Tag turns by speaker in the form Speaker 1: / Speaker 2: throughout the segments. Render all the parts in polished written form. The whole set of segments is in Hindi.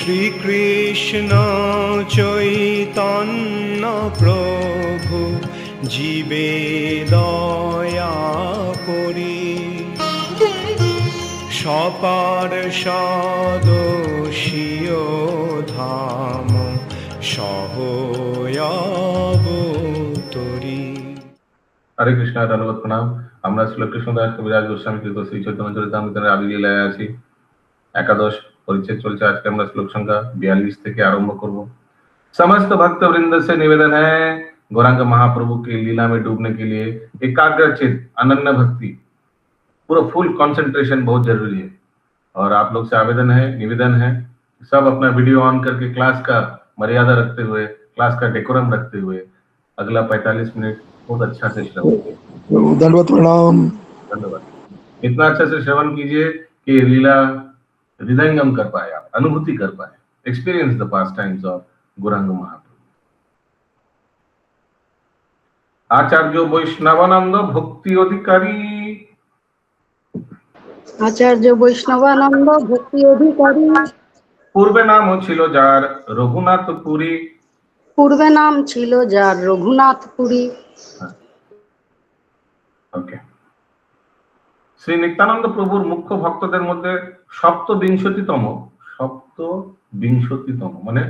Speaker 1: শ্রীকৃষ্ণ চৈতন্য প্রভু জীবে দয়া করি, সপার্ষদস্য ধাম সহয়াবতরি।
Speaker 2: হরে কৃষ্ণ, ধন্যবাদ, প্রণাম। আমরা শ্রী কৃষ্ণদাস কবিরাজ গোস্বামী কৃত শ্রী চৈতন্য চরিতামৃতের আদি লীলায় আছি। একাদশ পরিচ্ছেদ চলছে। আজকে আমরা শ্লোক সংখ্যা 42 থেকে আরম্ভ করব। समस्त भक्त वृंद से निवेदन है, गौरांग महाप्रभु की लीला में डूबने के लिए एकाग्रचित अनन्य भक्ति, पूरा फुल कंसंट्रेशन बहुत जरूरी है। और आप लोग से आवेदन है, निवेदन है, सब अपना वीडियो ऑन करके क्लास का मर्यादा रखते हुए, क्लास का डेकोरम रखते हुए अगला 45 मिनट बहुत अच्छा से श्रवण।
Speaker 3: धन्यवाद, प्रणाम।
Speaker 2: धन्यवाद। इतना अच्छा से श्रवण कीजिए कि लीला हृदयंगम कर पाए, आप अनुभूति कर पाए, experience the past times of Gaurang Mahaprabhu. Acharya Vaishnavanand Bhakti Adhikari,
Speaker 4: आचार्य वैष्णवानंद भक्ति अधिकारी,
Speaker 2: पूर्वे नाम छिलो जार रघुनाथपुरी,
Speaker 4: पूर्वे नाम छिलो जार रघुनाथपुरी।
Speaker 2: ओके। श्री नित्यानंद प्रभुर मुख्य भक्तদের মধ্যে সপ্তবিংশতিতম মানে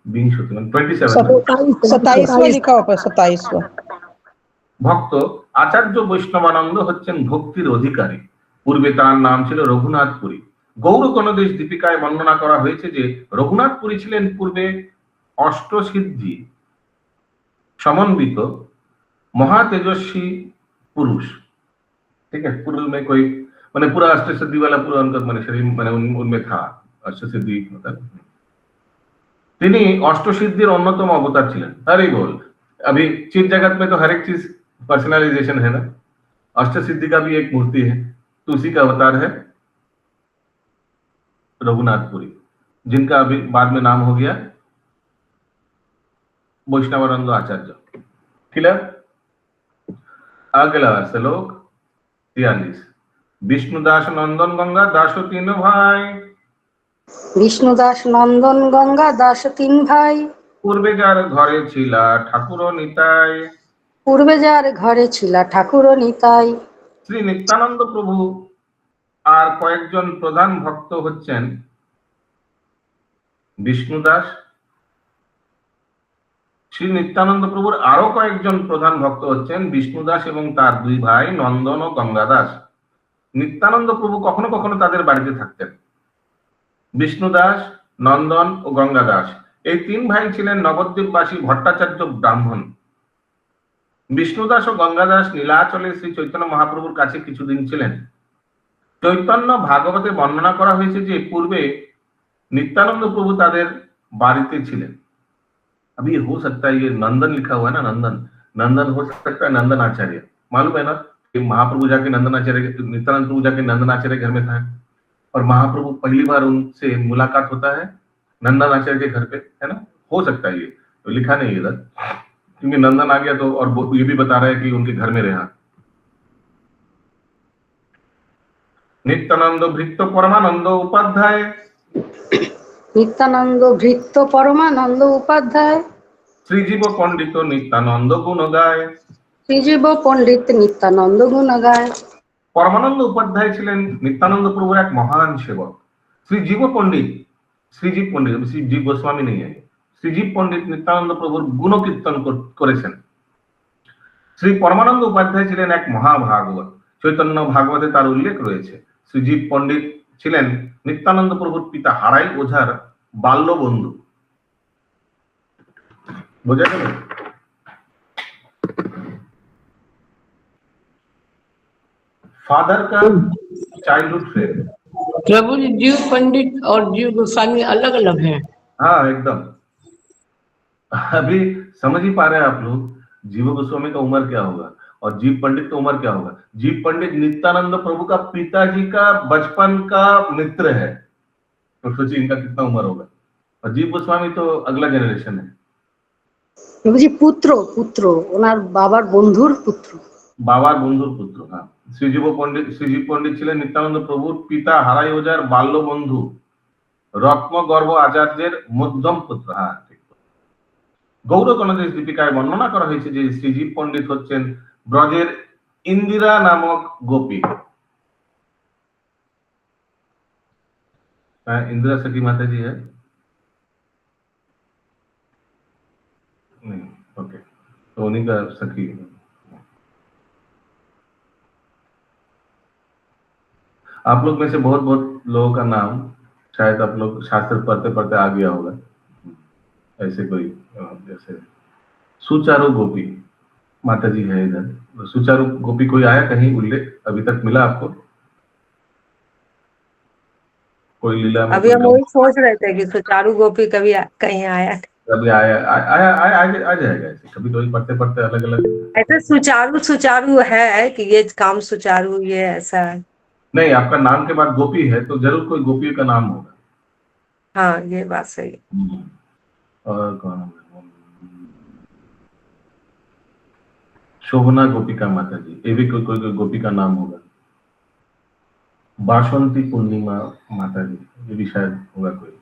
Speaker 2: 20 মানে
Speaker 5: 27वां लिखा हुआ है, 27वां
Speaker 2: ভক্ত আচার্য বৈষ্ণবানন্দ হচ্ছেন ভক্তির অধিকারী। পূর্বে তার নাম ছিল রঘুনাথপুরী। গৌড়গণদেশ দীপিকায় বর্ণনা করা হয়েছে যে রঘুনাথপুরী ছিলেন পূর্বে অষ্টসিদ্ধি সমন্বিত মহাतेजस्वी पुरुष। ठीक है, पूर्व में कोई मैंने पूरा अष्टसिद्धि वाला पूरा उनका मैंने शरीर मैंने उनमें था अष्टसिद्धि मतलब। তিনি অষ্টসিদ্ধির অন্যতম অবতার ছিলেন। हरि बोल। अभी चित जगत में तो हर एक चीज पर्सनलाइजेशन है ना। अष्टसिद्धि का भी एक मूर्ति है, तो उसी का अवतार है रघुनाथपुरी, जिनका अभी बाद में नाम हो गया वैष्णवानंद आचार्य। क्लियर? अगला श्लोक 43। विष्णुदास नंदन गंगा दास तीन भाई,
Speaker 4: विष्णुदास नंदन गंगा दास तीन भाई,
Speaker 2: पूर्वे जार घरे छिला ठाकुर निताई,
Speaker 4: पूर्वे जार घरे छिला ठाकुर निताई।
Speaker 2: শ্রী নিত্যানন্দ প্রভু আর কয়েকজন প্রধান ভক্ত হচ্ছেন বিষ্ণুদাস। শ্রী নিত্যানন্দ প্রভুর আরো কয়েকজন প্রধান ভক্ত হচ্ছেন বিষ্ণুদাস এবং তার দুই ভাই নন্দন ও গঙ্গাদাস। নিত্যানন্দ প্রভু কখনো কখনো তাদের বাড়িতে থাকতেন। বিষ্ণুদাস, নন্দন ও গঙ্গাদাস এই তিন ভাই ছিলেন নবদ্বীপবাসী ভট্টাচার্য ব্রাহ্মণ। বিষ্ণুদাস ও গঙ্গাদাস নীলাচলে শ্রী চৈতন্য মহাপ্রভুর কাছে কিছুদিন ছিলেন। চৈতন্য ভাগবতে বর্ণনা করা হয়েছে যে পূর্বে नित्यानंद प्रभु तादेर बाड़ीते छिलेन। अभी हो सकता है ये नंदन लिखा हुआ है ना, नंदन हो सकता है नंदन आचार्य। मालूम है ना कि महाप्रभु जाके नंदन आचार्य, नित्यानंद प्रभु जाके नंदन आचार्य घर में था, और महाप्रभु पहली बार उनसे मुलाकात होता है नंदन आचार्य के घर पे, है ना। हो सकता है ये तो लिखा नहीं इधर, क्योंकि नंदन आ गया तो, और ये भी बता रहा है कि उनके घर में रहा। नित्यानंद भृत्य परमानंद उपाध्याय,
Speaker 4: नित्यानंद भृत्य परमानंद उपाध्याय,
Speaker 2: श्रीजीव पंडित नित्यानंद गुण गाय,
Speaker 4: श्रीजीव पंडित नित्यानंद गुण गाय।
Speaker 2: परमानंद उपाध्याय छिलेन नित्यानंद प्रभुर एक महान सेवक। श्रीजीव पंडित श्रीजीव गोस्वामी नहीं है, श्रीजीव पंडित नित्यानंद प्रभुर गुण कीर्तन करेছেন। श्री परमानंद उपाध्याय छिलेन एक महाभागवत। चैतन्य भागवते तार उल्लेख रयेছে। श्रीजीव पंडित ছিলেন নিত্যানন্দ প্রভুর পিতা হারাই ওঝার বাল্য বন্ধু। বোঝা গেল? फादर का चाइल्डहुड फ्रेंड।
Speaker 5: प्रभु जी जीव पंडित और जीव गोस्वामी अलग अलग हैं।
Speaker 2: हाँ एकदम। अभी समझ ही पा रहे हैं आप लोग, जीव गोस्वामी का उम्र क्या होगा और जीव पंडित का उम्र क्या होगा। जीव पंडित नित्यानंद प्रभु का पिताजी का बचपन का मित्र है, तो सोचिए इनका कितना उम्र होगा। और जीव गोस्वामी तो अगला जनरेशन है।
Speaker 4: पुत्र पुत्र ओनार बाबार बंधुर पुत्र,
Speaker 2: बाबार बंधुर पुत्र। हाँ, श्रीजीव पंडित छिलेन नित्यानंद प्रभुर पिता हाराई ओझार बाल्य बंधु। রত্নগর্ভ আচার্যের মধ্যম পুত্র। হ্যাঁ ঠিক। গৌড়গণদেশ দীপিকায় বর্ণনা করা হয়েছে যে শ্রীজীব পণ্ডিত হচ্ছেন ব্রজের इंदिरा नामक गोपी। इंदिरा सखी माता जी है नहीं? ओके, तो उन्हीं का सखी। आप लोग में से बहुत बहुत लोगों का नाम शायद आप लोग शास्त्र पढ़ते पढ़ते आ गया होगा। ऐसे कोई जैसे सुचारू गोपी माता जी है इधर। सुचारू गोपी कोई आया कहीं उल्लेख अभी तक मिला आपको? कोई लीला में?
Speaker 6: अभी हम वही सोच रहे थे कि सुचारू गोपी कभी कहीं आया।
Speaker 2: कभी आया आया आया आ जाएगा ऐसे। कभी तो पढ़ते पढ़ते अलग अलग
Speaker 6: ऐसे सुचारू सुचारू है कि ये काम सुचारू ये ऐसा है।
Speaker 2: नहीं, आपका नाम के बाद गोपी है तो जरूर कोई गोपी का नाम होगा।
Speaker 6: हाँ ये बात सही है।
Speaker 2: और कौन? शोभना गोपिका माता जी, ये भी कोई गोपी का नाम होगा। बासंती पूर्णिमा माता जी, ये भी शायद होगा कोई।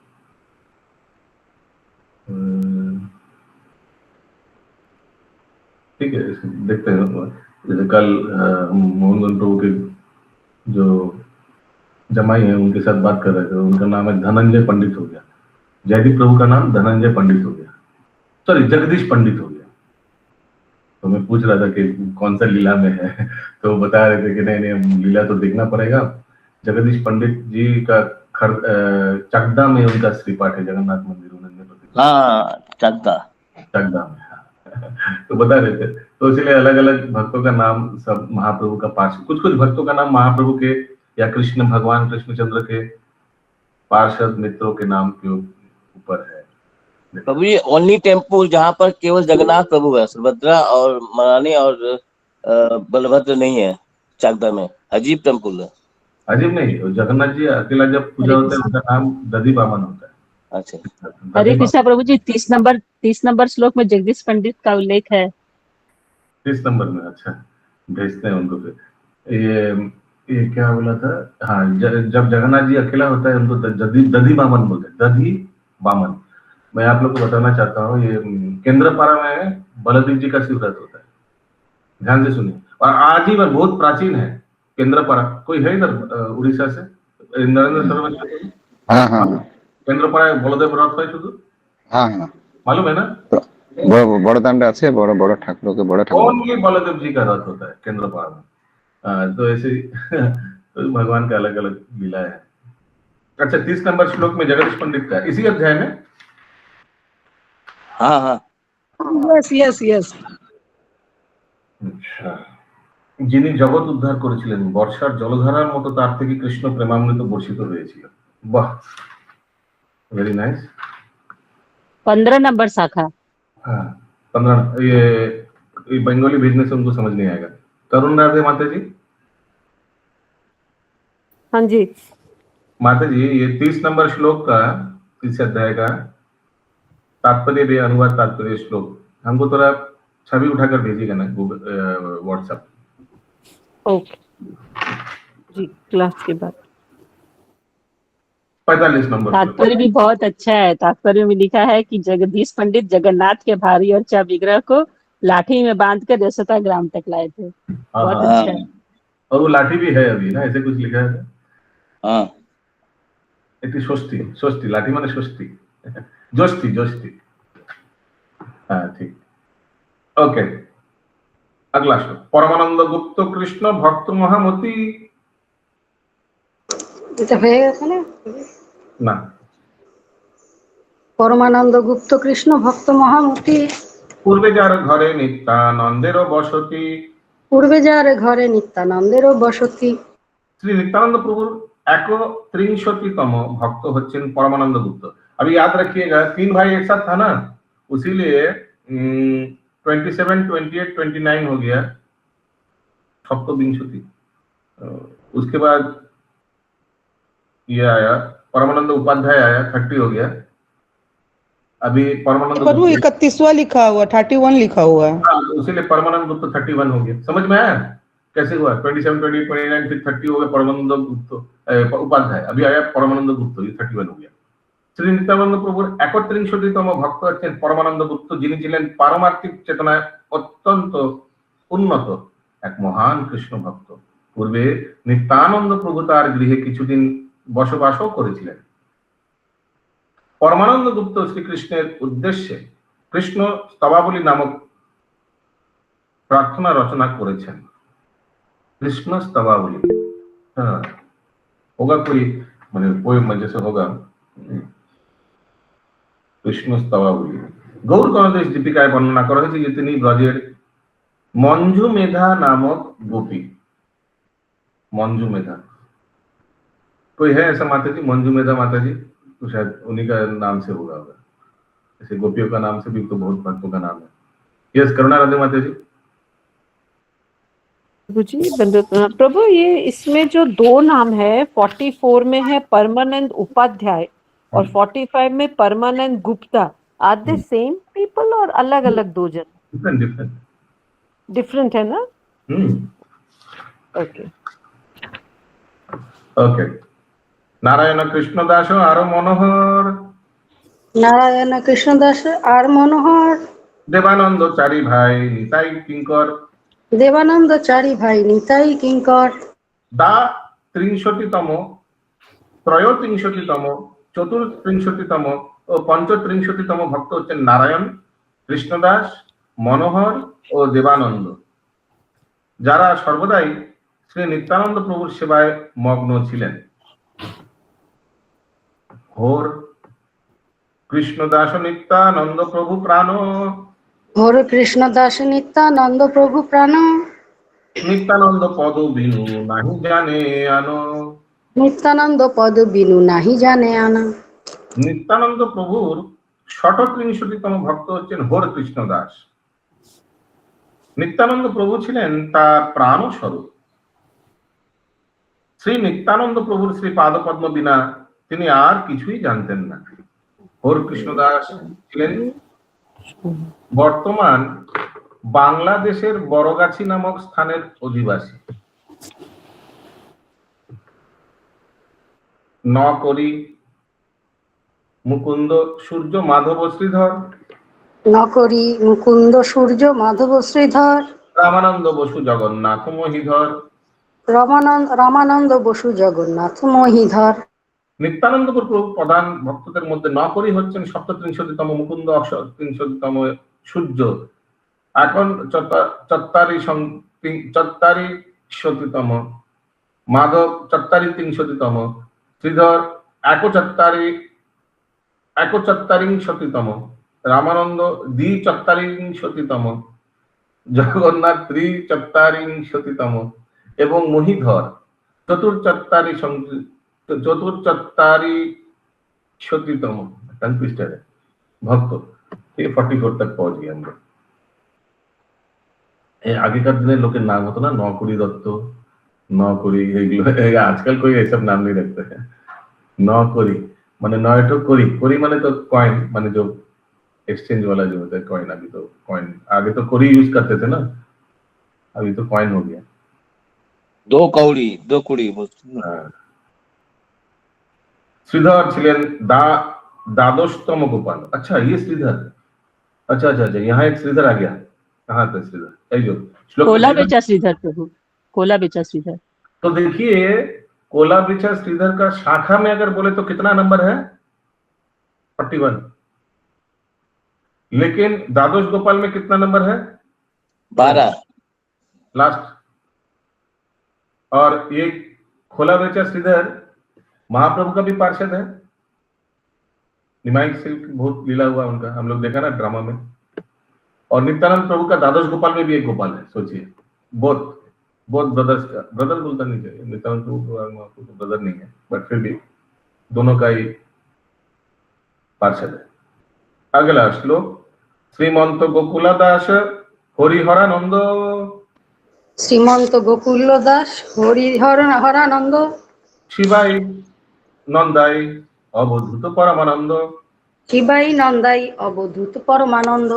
Speaker 2: ठीक है, देखते हैं। जैसे कल मोहन प्रभु के जो जमाई है उनके साथ बात कर रहे थे, उनका नाम है धनंजय पंडित हो गया। जयदीप प्रभु का नाम धनंजय पंडित हो गया, सॉरी जगदीश पंडित हो गया। तो मैं पूछ रहा था कि कौन सा लीला में है, तो बता रहे थे कि नहीं लीला तो देखना पड़ेगा। जगदीश पंडित जी का चकदा में उनका श्रीपाठ है, जगन्नाथ मंदिर चकदा में। तो बता रहे थे, तो इसलिए अलग अलग भक्तों का नाम सब महाप्रभु का पार्षद, कुछ कुछ भक्तों का नाम महाप्रभु के या कृष्ण भगवान कृष्णचंद्र के पार्षद मित्रों के नाम के ऊपर है।
Speaker 7: प्रभु जी ओनली टेम्पल जहाँ पर केवल जगन्नाथ प्रभु है, सुभद्रा और महारानी और बलभद्र नहीं है चाकदा में। अजीब टेम्पल है।
Speaker 2: अजीब नहीं, जगन्नाथ जी अकेला जब पूजा होता है उनका नाम दधी बामन होता है।
Speaker 7: अच्छा,
Speaker 8: हरे कृष्णा प्रभु जी। 30 नंबर श्लोक में जगदीश पंडित का उल्लेख है।
Speaker 2: 30 नंबर में? अच्छा, भेजते हैं उनको फिर। ये क्या बोला था? हाँ, जब जगन्नाथ जी अकेला होता है उनको दधी बामन बोलते हैं, दधी बामन। मैं आप लोग को बताना चाहता हूँ, ये केंद्रपाड़ा में बलदेव जी का शिवरात्रि होता है, ध्यान से सुनिए। और आज ही बहुत प्राचीन है केंद्रपाड़ा। कोई है इधर उड़ीसा से? नरेंद्र सरोवर?
Speaker 9: हाँ हाँ,
Speaker 2: केंद्रपाड़ा बलदेव रथ है शुद्ध।
Speaker 9: हाँ हाँ,
Speaker 2: मालूम है ना?
Speaker 9: बड़ दांड আছে, बड़ ठाकुर के बड़ ठाकुर।
Speaker 2: कौन? ये बलदेव जी का रथ होता है केंद्रपाड़ा में। तो ऐसे तो भगवान का अलग अलग लीला है। अच्छा, 30 नंबर श्लोक में जगदीश पंडित का इसी अध्याय में।
Speaker 7: हाँ हाँ,
Speaker 5: Yes, yes, yes.
Speaker 2: আচ্ছা, যিনি জগৎ উদ্ধার করেছিলেন বর্ষার জলধারার মতো, তার থেকে কৃষ্ণ প্রেমামৃত বর্ষিত হয়েছিল। বাহ, वेरी नाइस।
Speaker 8: 15 नंबर शाखा।
Speaker 2: हाँ 15। ये बंगाली भेजने से उनको समझ नहीं आएगा। करुण राधे माता जी।
Speaker 6: हाँ जी
Speaker 2: माता जी, ये 30 नंबर श्लोक का, इस अध्याय का तात्पर्य भी, अनुवाद तात्पर्य श्लोक हमको थोड़ा छवि उठाकर भेजिएगा ना गूगल व्हाट्सएप।
Speaker 6: ओके जी, क्लास के बाद।
Speaker 2: 45 नंबर
Speaker 8: तात्पर्य भी बहुत अच्छा है। तात्पर्य में लिखा है कि जगदीश पंडित जगन्नाथ के भारी और चा विग्रह को लाठी में बांधकर यशोदा ग्राम तक लाए थे। बहुत अच्छा है।
Speaker 2: और वो लाठी भी है अभी ना, ऐसे कुछ लिखा है।
Speaker 7: हाँ,
Speaker 2: এটি ষষ্ঠী, ষষ্ঠী লাঠি মানে ষষ্ঠী, জ্যৈষ্ঠী জ্যৈষ্ঠী। हाँ ठीक, ओके। अगला श्लोक, परमानंद गुप्त कृष्ण भक्त महामती।
Speaker 4: এটা হয়ে গেছে না?
Speaker 2: না,
Speaker 4: পরমানন্দ গুপ্ত কৃষ্ণ ভক্ত মহামতি।
Speaker 2: পূর্বে যার ঘরে নিত্যানন্দেরও বসতি।
Speaker 4: পূর্বে যার ঘরে নিত্যানন্দেরও বসতি।
Speaker 2: श्री नित्यानंद प्रभुर 31तम भक्त होच्छेन परमानंद गुप्त। अभी याद रखिएगा 3 भाई एक साथ था ना, उसीलिए 27, 28, 29 हो गया, सप्तविंशति। उसके बाद ये आया परमानंद उपाध्याय आया, 30 हो गया। अभी परमानंद
Speaker 10: 31वां लिखा हुआ, 31 लिखा हुआ है।
Speaker 2: हाँ, इसीलिए परमानंद गुप्त 31 हो गया। समझ में आया कैसे हुआ? 27, 28, 29 फिर 30 हो गया परमानंद गुप्त उपाध्याय। अभी आया परमानंद गुप्त, ये 31 हो गया। শ্রী নিত্যানন্দ প্রভুর 31তম ভক্ত হচ্ছেন পরমানন্দ গুপ্ত, যিনি ছিলেন পারমার্থিক চেতনায় অত্যন্ত উন্নত এক মহান কৃষ্ণ ভক্ত। পূর্বে নিত্যানন্দ প্রভু তার গৃহে কিছুদিন বসবাসও করেছিলেন। পরমানন্দ গুপ্ত শ্রীকৃষ্ণের উদ্দেশ্যে কৃষ্ণ স্তবাবলী নামক প্রার্থনা রচনা করেছেন। कृष्ण स्तवावली, हाँ होगा कोई मैंने पोएम में जैसे होगा कृष्ण स्तवावली। गौर गणदेश दीपिकाয় বর্ণনা করা হয়েছে যে তিনি ব্রজের मंजू मेधा नामक गोपी, मंजू मेधा कोई है ऐसा माता जी, मंजू मेधा माता जी, तो शायद उन्हीं का नाम से होगा। ऐसे गोपियों का नाम से भी तो बहुत भक्तों का नाम है। यस, करुणा राधे माता जी।
Speaker 11: जी प्रभु, ये इसमें जो दो नाम है, 44 में है परमानंद उपाध्याय और 45 में Parmanand Gupta, are they same people और अलग अलग दो जन? डिफरेंट है ना? Okay
Speaker 2: okay. Narayan Krishnadas are Manohar,
Speaker 4: Narayan Krishnadas are Manohar,
Speaker 2: Devanand Chari भाई निताई किंकर,
Speaker 4: देवानंद चारी भाई निताई किंकर,
Speaker 2: दा 63तम, त्रयोत्रिंशतितम, चतुर्त्रिंशतितम और पंचत्रिंशतितम भक्त हच्छेन नारायण कृष्णदास मनोहर और देवानंद, যারা সর্বদাই শ্রী নিত্যানন্দ প্রভুর সেবায় মগ্ন ছিলেন। ঘোর কৃষ্ণদাস নিত্যানন্দ প্রভু প্রাণ,
Speaker 4: ঘোর কৃষ্ণদাস নিত্যানন্দ প্রভু প্রাণ,
Speaker 2: নিত্যানন্দ পদ বিনু নাহি জানে আনো,
Speaker 4: নিত্যানন্দ পদ বিনু নাহি জানে আনা।
Speaker 2: নিত্যানন্দ প্রভুর ৩৬তম ভক্ত হচ্ছেন হোর কৃষ্ণদাস। নিত্যানন্দ প্রভু ছিলেন তার প্রাণ স্বরূপ। শ্রী নিত্যানন্দ প্রভুর শ্রী পাদপদ্ম বিনা তিনি আর কিছুই জানতেন না। হোর কৃষ্ণদাস ছিলেন বর্তমান বাংলাদেশের বড়গাছি নামক স্থানের অধিবাসী। নকরি মুকুন্দ সূর্য মাধব শ্রীধর,
Speaker 4: নকরি মুকুন্দ সূর্য মাধব শ্রীধর,
Speaker 2: রামানন্দ বসু জগন্নাথ মহিধর,
Speaker 4: রামানন্দ বসু জগন্নাথ মহিধর।
Speaker 2: নিত্যানন্দ প্রভু প্রধান ভক্তদের মধ্যে নকরি হচ্ছেন ৩৭তম, মুকুন্দ ৩৮তম, সূর্য এখন ৪৪তম, মাধব ৪৪তম, শ্রীধর ৪১তম, রামানন্দ ৪৪তম, জগন্নাথ ৪৪তম এবং মহিধর ৪৪তম ভক্ত। ঠিক 44 तक पहुंच गए हम लोग। আগেকার দিনের লোকের নাম হতো না নকরি দত্ত, নকরি, এইগুলো আজকাল कोई ऐसा नाम नहीं रखते हैं। नौकरी माने नॉट करी, करी माने तो कॉइन, माने जो एक्सचेंज वाला जो होता है कॉइन। अभी तो कॉइन, आगे तो करी यूज करते थे ना, अभी तो कॉइन हो गया।
Speaker 7: दो कौड़ी, दो कुड़ी।
Speaker 2: श्रीधर छिलेन द्वादशतम गोपाल। अच्छा ये श्रीधर, अच्छा अच्छा अच्छा, यहाँ एक श्रीधर आ गया। कहाँ था श्रीधर? जो
Speaker 8: कोला बेचा श्रीधर प्रभु, कोला बेचा श्रीधर।
Speaker 2: तो देखिए कोला बिछा श्रीधर का शाखा में अगर बोले तो कितना नंबर है? 41। लेकिन द्वादश गोपाल में कितना नंबर है?
Speaker 7: 12
Speaker 2: लास्ट। और ये खोला बेचा श्रीधर महाप्रभु का भी पार्षद है। निमाई से बहुत लीला हुआ उनका, हम लोग देखा ना ड्रामा में। और नित्यानंद प्रभु का द्वादश गोपाल में भी एक गोपाल है। सोचिए, बोथ ब्रदर्स का, ब्रदर बोलता नहीं चाहिए, नित्यानंद प्रभु तो ब्रदर नहीं है, बट फिर भी दोनों का ही पार्षद है। अगला श्लोक, श्रीमंत गोकुला दास हरिहरानंद,
Speaker 4: শ্রীমন্ত গোকুল দাস হরানন্দ,
Speaker 2: शिवाई नंदाई अवधूत परमानंद,
Speaker 4: শিবাই নন্দাই অবধূত পরমানন্দ।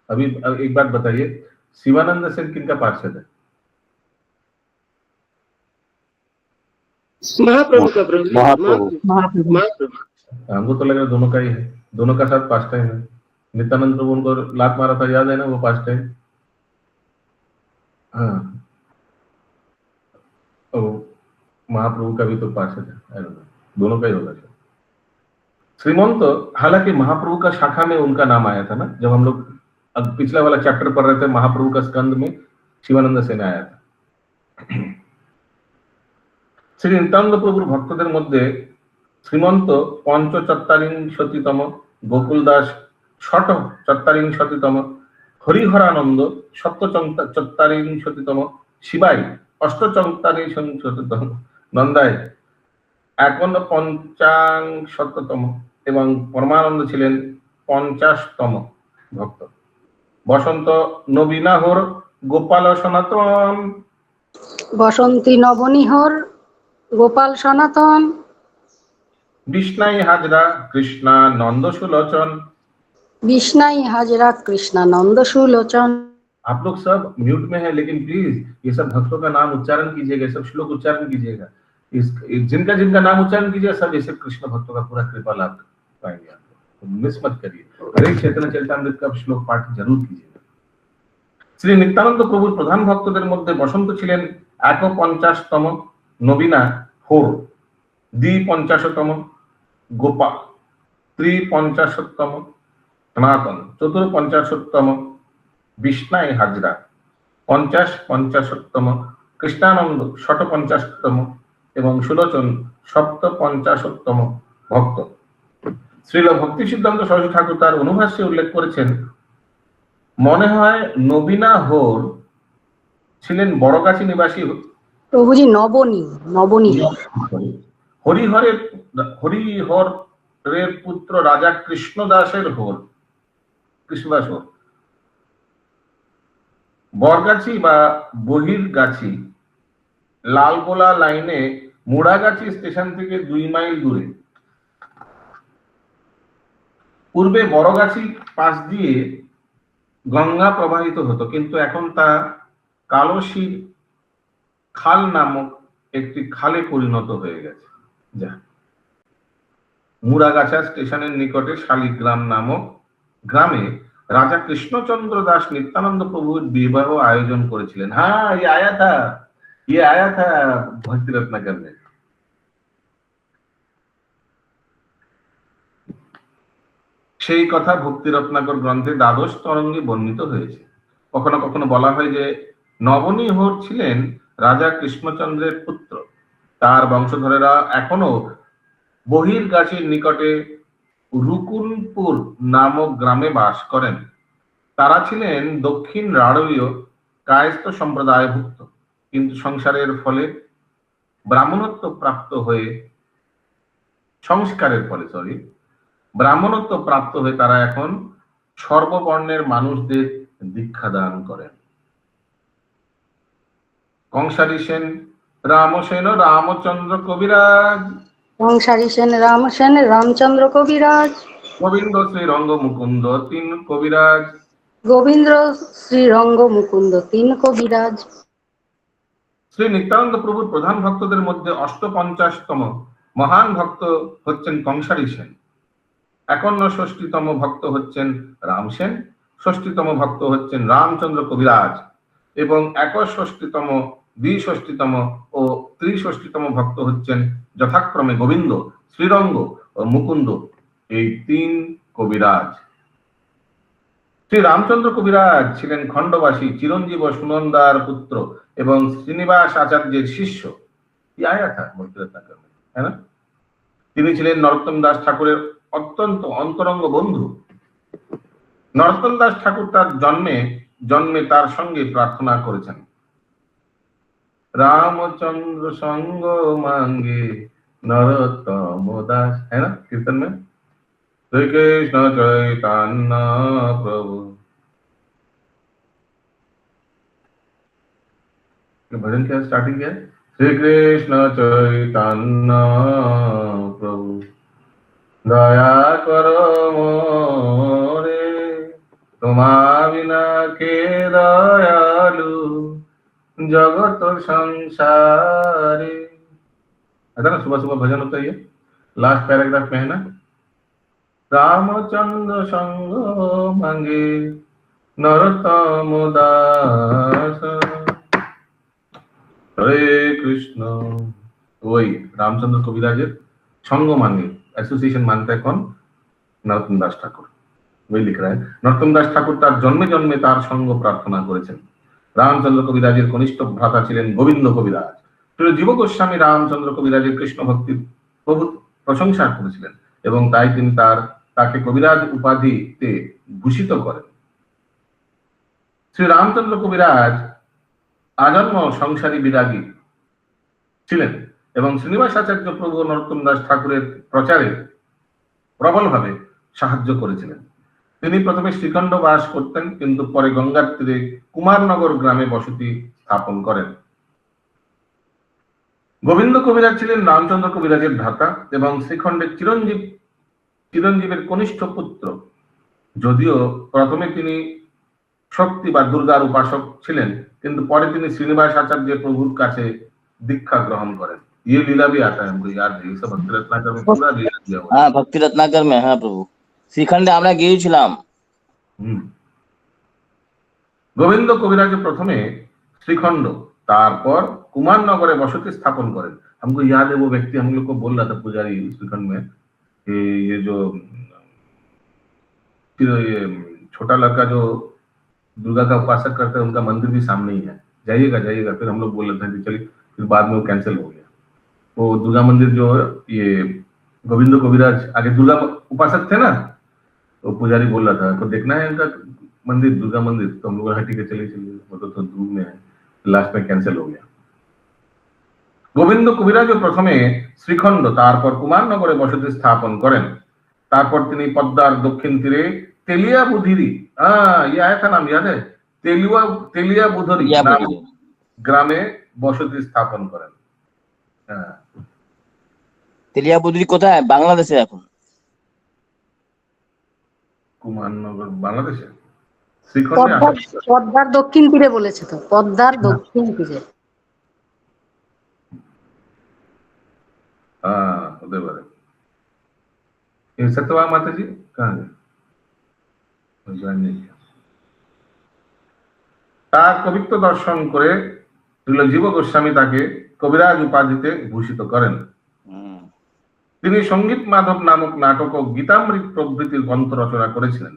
Speaker 2: अभी एक बात बताइए, शिवानंद सेन किनका पार्षद है?
Speaker 5: महाप्रभु का प्रभु जी,
Speaker 9: महाप्रभु
Speaker 8: महाप्रभु
Speaker 5: महाप्रभु।
Speaker 2: हमको तो लग रहा है दोनों का ही है, दोनों का साथ पास्ट टाइम है। नित्यानंद प्रभु उनको लात मारा था, याद है ना, वो पास्ट टाइम। हाँ, तो महाप्रभु का भी तो पास है, दोनों का ही होगा। श्रीमंत, हालांकि महाप्रभु का शाखा में उनका नाम आया था ना, जब हम लोग अब पिछला वाला चैप्टर पढ़ रहे थे, महाप्रभु का स्कंद में शिवानंद सेन आया था। শ্রী নিত্যানন্দ প্রভুর ভক্তদের মধ্যে শ্রীমন্ত পঞ্চচত্বারিংশতিতম, গোকুল দাস ষট চত্বারিংশতিতম, হরিহরানন্দ সপ্তচত্বারিংশতিতম, শিবাই অষ্টচত্বারিংশতিতম, নন্দায় 51 এবং পরমানন্দ ছিলেন 50তম ভক্ত। বসন্ত নবীনাহর, গোপাল সনাতন,
Speaker 4: বসন্তী নবনীহর, গোপাল সনাতন,
Speaker 2: বিষ্ণাই হাজরা, কৃষ্ণা নন্দ সুলোচন।
Speaker 4: বিষ্ণাই হাজরা, কৃষ্ণানন্দ সুলোচন।
Speaker 2: आप लोग सब म्यूट में है, लेकिन प्लीज ये सब भक्तों का नाम उच्चारण कीजिएगा, सब श्लोक उच्चारण कीजिएगा। जिनका जिनका नाम उच्चारण कीजिएगा, सब ऐसे कृष्ण भक्तों का पूरा कृपा लाभ पाएंगे आप लोग, तो मिस मत करिए। हरे चैतन्य चरितामृत का श्लोक पाठ जरूर कीजिएगा। শ্রী নিত্যানন্দ প্রভুর প্রধান ভক্তদের মধ্যে বসন্ত ছিলেন 51তম, নবীনা হোর 52তম, গোপাল 53তম, সনাতন 54তম, বিষ্ণাই হাজরা 50তম, কৃষ্ণানন্দ 50তম এবং সুলোচন 57তম ভক্ত। শ্রীল ভক্তি সিদ্ধান্ত সরস্বতী ঠাকুর তার অনুভাষ্যে উল্লেখ করেছেন, মনে হয় নবীনা হোর ছিলেন বড়গাছি নিবাসী
Speaker 4: প্রভুজি নবনী, নবনী।
Speaker 2: হরিহরের পুত্র রাজা কৃষ্ণদাসের হোর, কৃষ্ণদাস হোর। বরগাছি বা বহিরগাছি লালগোলা লাইনে মুড়াগাছি স্টেশন থেকে 2 মাইল দূরে। পূর্বে বড়গাছি পাশ দিয়ে গঙ্গা প্রবাহিত হতো, কিন্তু এখন তা কালশির খাল নামক একটি খালে পরিণত হয়ে গেছে। যা মুড়াগাছা স্টেশনের নিকটে শালিগ্রাম নামক গ্রামে রাজা কৃষ্ণচন্দ্র দাস নিত্যানন্দ প্রভুর বিবাহ আয়োজন করেছিলেন। হ্যাঁ, ये आया था भक्ति रत्नाकर में। সেই কথা ভক্তি রত্নাকর গ্রন্থে দ্বাদশ তরঙ্গে বর্ণিত হয়েছে। কখনো কখনো বলা হয় যে নবনী হোর ছিলেন রাজা কৃষ্ণচন্দ্রের পুত্র। তার বংশধরেরা এখনো বহিরগাছির নিকটে রুকুনপুর নামক গ্রামে বাস করেন। তারা ছিলেন দক্ষিণ রাঢ়বীয় কায়স্থ সম্প্রদায়ভুক্ত, কিন্তু সংস্কারের ফলে ব্রাহ্মণত্ব প্রাপ্ত হয়ে তারা এখন সর্ববর্ণের মানুষদের দীক্ষা দান করেন। কংসারী সেন রামসেন রামচন্দ্র কবিরাজ,
Speaker 4: কংসারী সেন রামসেন রামচন্দ্র কবিরাজ,
Speaker 2: গোবিন্দ শ্রীরঙ্গ মুকুন্দ 3 কবিরাজ,
Speaker 4: গোবিন্দ শ্রীরঙ্গ মুকুন্দ 3 কবিরাজ।
Speaker 2: শ্রী নিত্যানন্দ প্রভুর প্রধান ভক্তদের মধ্যে 58তম মহান ভক্ত হচ্ছেন কংসারী সেন। 51-60তম ভক্ত হচ্ছেন রাম সেন, 60তম ভক্ত হচ্ছেন রামচন্দ্র কবিরাজ এবং 61-তম, 62-তম ও 63-তম ভক্ত হচ্ছেন যথাক্রমে গোবিন্দ, শ্রীরঙ্গ ও মুকুন্দ, এই 3 কবিরাজ। শ্রী রামচন্দ্র কবিরাজ ছিলেন খণ্ডবাসী চিরঞ্জীব সুনন্দার পুত্র এবং শ্রীনিবাস আচার্যের শিষ্য। তিনি ছিলেন নরোত্তম দাস ঠাকুরের অত্যন্ত অন্তরঙ্গ বন্ধু। নরোত্তম দাস ঠাকুর তার জন্মে তার সঙ্গে প্রার্থনা করেছেন, রামচন্দ্র সঙ্গ মাঙ্গে নরোত্তম দাস, है ना कीर्तन में, श्री कृष्ण चैतन्य प्रभु। भजन क्या स्टार्टिंग क्या है, श्री कृष्ण चैतन्य प्रभु दया करो मोरे, तुम्हा बिना के दयालु जगत संसारे। है ना, सुबह सुबह भजन होता है ये, लास्ट पैराग्राफ में है ना, रामचंद्र संग मांगे नरोत्तम दास, हरे कृष्ण। वही रामचंद्र कविराजेर संग मांगे, एसोसिएशन मानता है कौन? नरोत्तम दास ठाकुर। वही लिख रहा है, नरोत्तम दास ठाकुर तार जन्मे जन्मे तार संग प्रार्थना करेছেন। रामचंद्र कविराजेर कनिष्ठ भ्राता छिलेन गोविंद कविराज। श्री जीव गोस्वामी रामचंद्र कविराजेर कृष्ण भक्तिर প্রভু প্রশংসা করেছিলেন এবং তাই তিনি তাকে কবিরাজ উপাধিতে ভূষিত করেন। শ্রী রামচন্দ্র কবিরাজ আজন্ম সংসারী বিরাগী ছিলেন এবং শ্রীনিবাস আচার্য প্রভু নরোত্তম দাস ঠাকুরের প্রচারে প্রবলভাবে সাহায্য করেছিলেন। তিনি প্রথমে শ্রীখণ্ড বাস করতেন, কিন্তু পরে গঙ্গার তীরে কুমারনগর গ্রামে বসতি স্থাপন করেন। গোবিন্দ কবিরাজ ছিলেন রামচন্দ্র কবিরাজের ভ্রাতা এবং শ্রীখণ্ডের চিরঞ্জীবের কনিষ্ঠ পুত্র। যদিও প্রথমে তিনি শক্তি বা দুর্গার উপাসক ছিলেন, কিন্তু পরে তিনি শ্রীনিবাস আচার্য প্রভুর কাছে दीक्षा ग्रहण करें। ये लीला भी आता है हमको याद है, ये सब भक्ति रत्नाकर में पूरा लीला दिया हुआ है।
Speaker 7: हाँ, भक्ति रत्नाकर में, हाँ प्रभु, श्रीखंडे আমরা গিয়েছিলাম।
Speaker 2: গোবিন্দ কবিরাজ প্রথমে শ্রীখণ্ড তারপর কুমারনগরে বসতি स्थापन करें। हमको याद है वो व्यक्ति हम लोग को बोल रहा था पुजारी श्रीखंड में कि ये जो ये छोटा लड़का जो दुर्गा का उपासक करता है उनका मंदिर भी सामने ही है, जाइएगा जाइएगा। फिर हम लोग बोल रहे थे कि चलिए, फिर बाद में वो कैंसिल हो गया। वो दुर्गा मंदिर जो ये गोविंद कविराज आगे दुर्गा उपासक थे ना, तो पुजारी बोल रहा था तो देखना है इनका मंदिर, दुर्गा मंदिर। तो हम लोग हटी के चलिए चलिए, वो तो दूर में है, लास्ट में कैंसिल हो गया। গোবিন্দ কবিরাজ প্রথমে শ্রীখণ্ড তারপর কুমারনগরে বসতি স্থাপন করেন। তারপর তিনি পদ্মার দক্ষিণ তীরে তেলিয়া বুধিরি, ये आया था नाम याद है, তেলিয়া বুধরি গ্রামে বসতি স্থাপন করেন।
Speaker 7: তেলিয়া বুধরি কোথায়? বাংলাদেশে এখন।
Speaker 2: কুমারনগর বাংলাদেশে,
Speaker 4: পদ্মার দক্ষিণ তীরে বলেছে তো, পদ্মার দক্ষিণ তীরে।
Speaker 2: हाँ उधर बारे। ये सत्यवा माता जी कहाँ गए? তার কবিত্ব দর্শন করে জীব গোস্বামী তাকে কবিরাজ উপাধিতে ভূষিত করেন। তিনি সঙ্গীত মাধব নামক নাটক ও গীতামৃত প্রভৃতির গ্রন্থ রচনা করেছিলেন।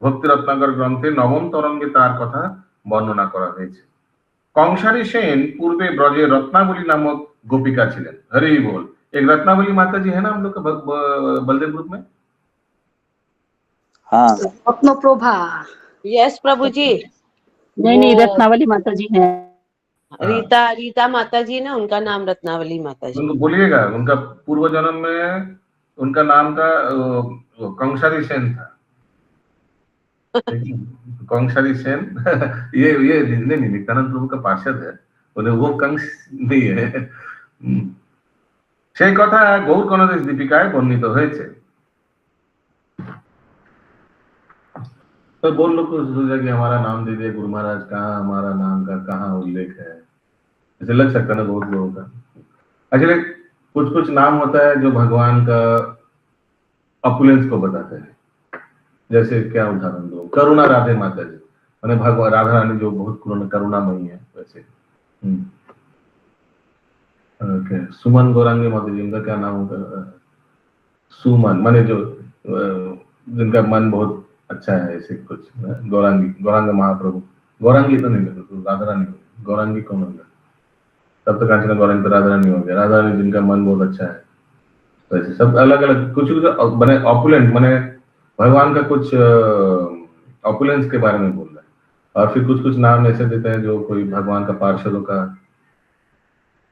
Speaker 2: ভক্তি রত্নাকর গ্রন্থে নবম তরঙ্গে তার কথা বর্ণনা করা হয়েছে। কংসারী সেন पूर्वे ब्रजे रत्नावली नामक गोपिका छिलेन। हरि बोल। एक रत्नावली माता जी है ना हम लोग का बलदेव ग्रुप में।
Speaker 7: हाँ,
Speaker 4: रत्नप्रभा।
Speaker 11: यस प्रभु जी।
Speaker 8: नहीं, रत्नावली माता जी हैं।
Speaker 11: रीता माता जी ना, उनका नाम रत्नावली माता जी।
Speaker 2: उनको बोलिएगा, उनका पूर्व जन्म में उनका नाम का कंसारी सेन था। कंसारी सेन ये नहीं नित्यानंद प्रभु का पार्षद है, उन्हें वो कंस नहीं है। সেই কথা গৌর গণদেশ দীপিকায় বর্ণিত হয়েছে। तो बोल लो कुछ सोचा कि हमारा नाम दे दिया गुरु महाराज, कहाँ हमारा नाम का कहाँ उल्लेख है, ऐसे लग सकता है ना बहुत लोगों का। एक्चुअली कुछ नाम होता है जो भगवान का ऑपुलेंस को बताते हैं। जैसे क्या उदाहरण दो, करुणा राधे माता जी, मैंने भगवान राधा रानी जो बहुत करुणामयी है वैसे। सुमन गौरांगी माता जी, उनका क्या नाम होगा? सुमन माने जो जिनका मन बहुत अच्छा है, ऐसे कुछ। गौरांग महाप्रभु, गौरांगी तो नहीं, राधा रानी। गौरांगी कौन होगा? तब तक कांचना गौरांगी तो राधा रानी हो गया। राधा रानी जिनका मन बहुत अच्छा है, वैसे सब अलग अलग कुछ बने ऑपुलेंट, माने भगवान का कुछ ऑपुलेंस के बारे में बोल रहा है। और फिर कुछ नाम ऐसे देते हैं जो कोई भगवान का पार्षदों का